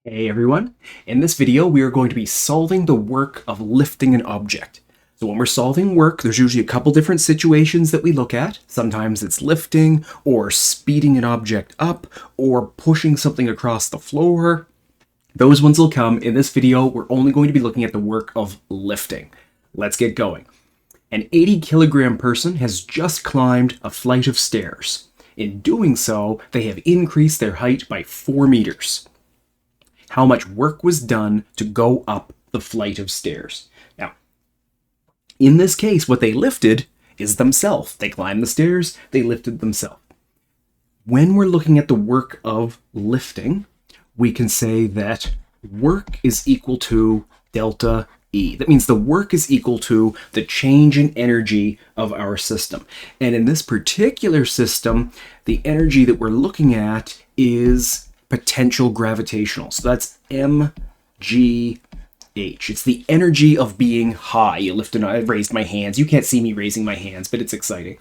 Hey everyone, in this video we are going to be solving the work of lifting an object. So when we're solving work, there's usually a couple different situations that we look at. Sometimes it's lifting, or speeding an object up, or pushing something across the floor. Those ones will come. In this video, we're only going to be looking at the work of lifting. Let's get going. An 80-kilogram person has just climbed a flight of stairs. In doing so, they have increased their height by 4 meters. How much work was done to go up the flight of stairs? Now, in this case, what they lifted is themselves. They climbed the stairs, they lifted themselves. When we're looking at the work of lifting, we can say that work is equal to delta E. That means the work is equal to the change in energy of our system. And in this particular system, the energy that we're looking at is potential gravitational. So that's mgh. It's the energy of being high. You lift and I raised my hands. You can't see me raising my hands, but it's exciting.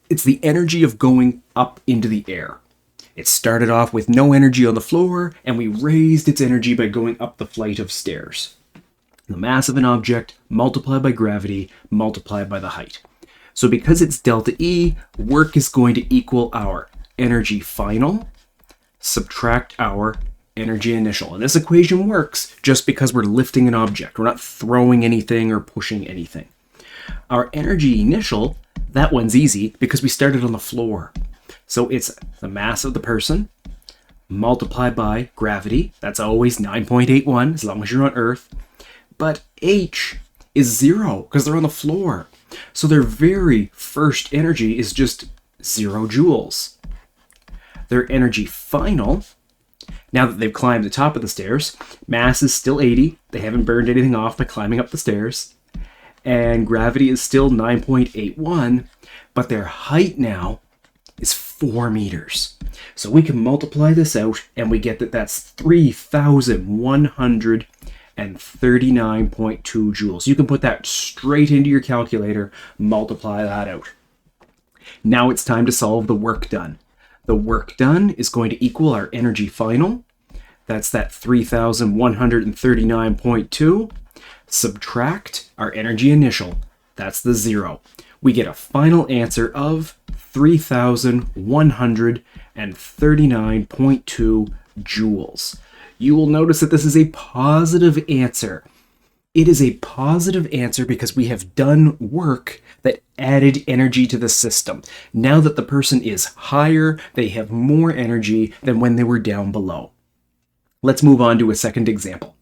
It's the energy of going up into the air. It started off with no energy on the floor, and we raised its energy by going up the flight of stairs. The mass of an object multiplied by gravity multiplied by the height. So because it's delta E, work is going to equal our energy final subtract our energy initial. And this equation works just because we're lifting an object. We're not throwing anything or pushing anything. Our energy initial, that one's easy because we started on the floor. So it's the mass of the person multiplied by gravity. That's always 9.81 as long as you're on Earth. But H is 0 because they're on the floor. So their very first energy is just 0 joules. Their energy final, now that they've climbed the top of the stairs, mass is still 80. They haven't burned anything off by climbing up the stairs. And gravity is still 9.81, but their height now is 4 meters. So we can multiply this out and we get that that's 3,139.2 joules. You can put that straight into your calculator, multiply that out. Now it's time to solve the work done. The work done is going to equal our energy final. That's that 3,139.2. Subtract our energy initial. That's the 0. We get a final answer of 3,139.2 joules. You will notice that this is a positive answer. It is a positive answer because we have done work that added energy to the system. Now that the person is higher, they have more energy than when they were down below. Let's move on to a second example.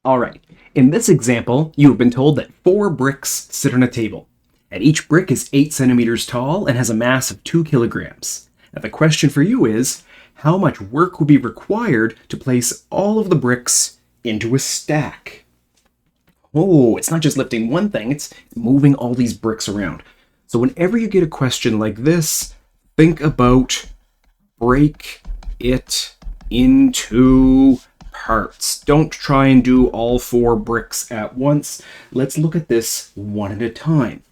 All right, in this example, you have been told that 4 bricks sit on a table, and each brick is 8 centimeters tall and has a mass of 2 kilograms. Now the question for you is, how much work would be required to place all of the bricks into a stack? Oh, it's not just lifting one thing, it's moving all these bricks around. So whenever you get a question like this, think about break it into parts. Don't try and do all 4 bricks at once. Let's look at this one at a time,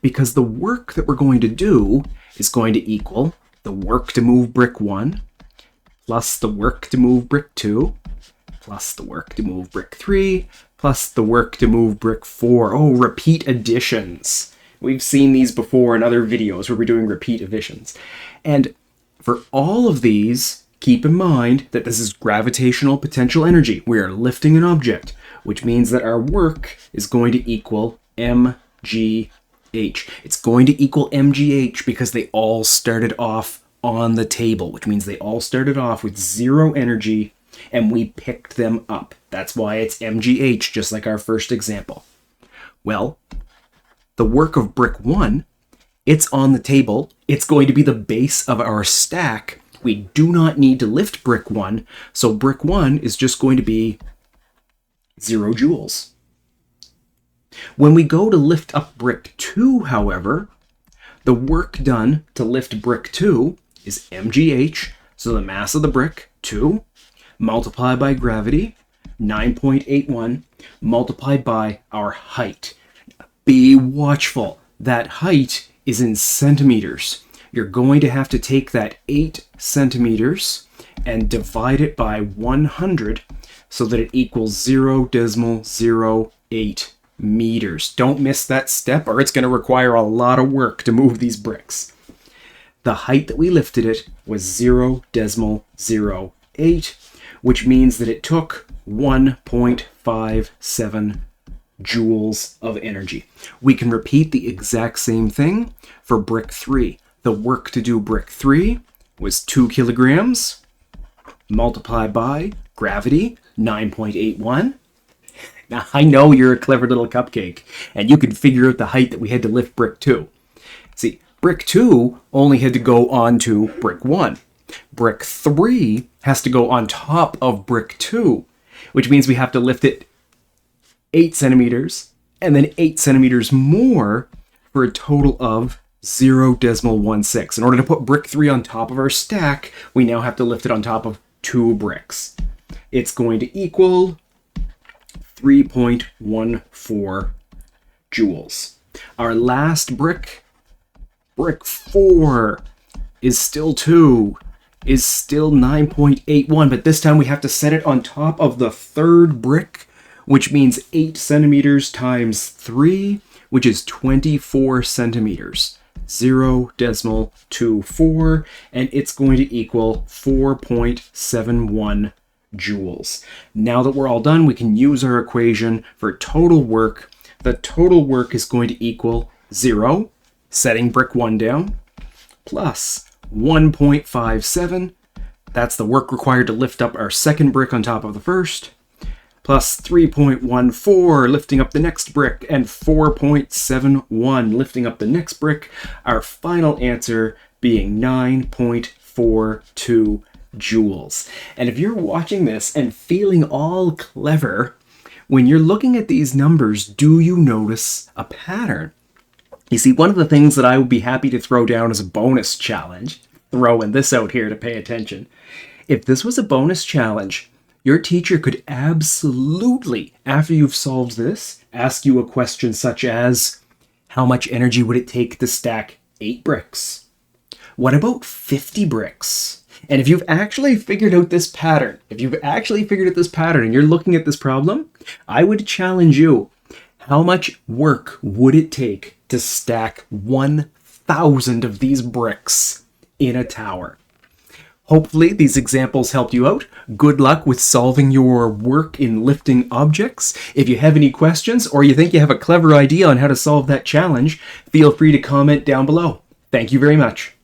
because the work that we're going to do is going to equal the work to move brick 1 plus the work to move brick 2 plus the work to move brick 3, plus the work to move brick 4. Oh, repeat additions. We've seen these before in other videos where we're doing repeat additions. And for all of these, keep in mind that this is gravitational potential energy. We are lifting an object, which means that our work is going to equal mgh. It's going to equal mgh because they all started off on the table, which means they all started off with 0 energy and we picked them up. That's why it's mgh, just like our first example. Well, the work of brick 1, it's on the table. It's going to be the base of our stack. We do not need to lift brick 1, so brick 1 is just going to be 0 joules. When we go to lift up brick 2, however, the work done to lift brick 2 is mgh, so the mass of the brick, 2, multiplied by gravity, 9.81, multiplied by our height. Be watchful. That height is in centimeters. You're going to have to take that 8 centimeters and divide it by 100 so that it equals 0.08 meters. Don't miss that step, or it's going to require a lot of work to move these bricks. The height that we lifted it was 0.08, which means that it took 1.57 joules of energy. We can repeat the exact same thing for brick 3. The work to do brick 3 was 2 kilograms multiplied by gravity, 9.81. Now, I know you're a clever little cupcake, and you can figure out the height that we had to lift brick 2. See, brick 2 only had to go onto brick 1. Brick 3 has to go on top of brick 2, which means we have to lift it 8 centimeters and then 8 centimeters more for a total of 0.16. In order to put brick 3 on top of our stack, we now have to lift it on top of 2 bricks. It's going to equal 3.14 joules. Our last brick, brick 4, is still 2, is still 9.81, but this time we have to set it on top of the third brick, which means 8 centimeters times 3, which is 24 centimeters. 0.24, and it's going to equal 4.71 joules. Now that we're all done, we can use our equation for total work. The total work is going to equal 0, setting brick 1 down, plus 1.57, that's the work required to lift up our second brick on top of the first, plus 3.14 lifting up the next brick, and 4.71 lifting up the next brick, our final answer being 9.42 joules. And if you're watching this and feeling all clever, when you're looking at these numbers, do you notice a pattern? You see, one of the things that I would be happy to throw down as a bonus challenge, throwing this out here to pay attention. If this was a bonus challenge, your teacher could absolutely, after you've solved this, ask you a question such as, how much energy would it take to stack 8 bricks? What about 50 bricks? And if you've actually figured out this pattern, and you're looking at this problem, I would challenge you, how much work would it take to stack 1,000 of these bricks in a tower? Hopefully these examples helped you out. Good luck with solving your work in lifting objects. If you have any questions or you think you have a clever idea on how to solve that challenge, feel free to comment down below. Thank you very much.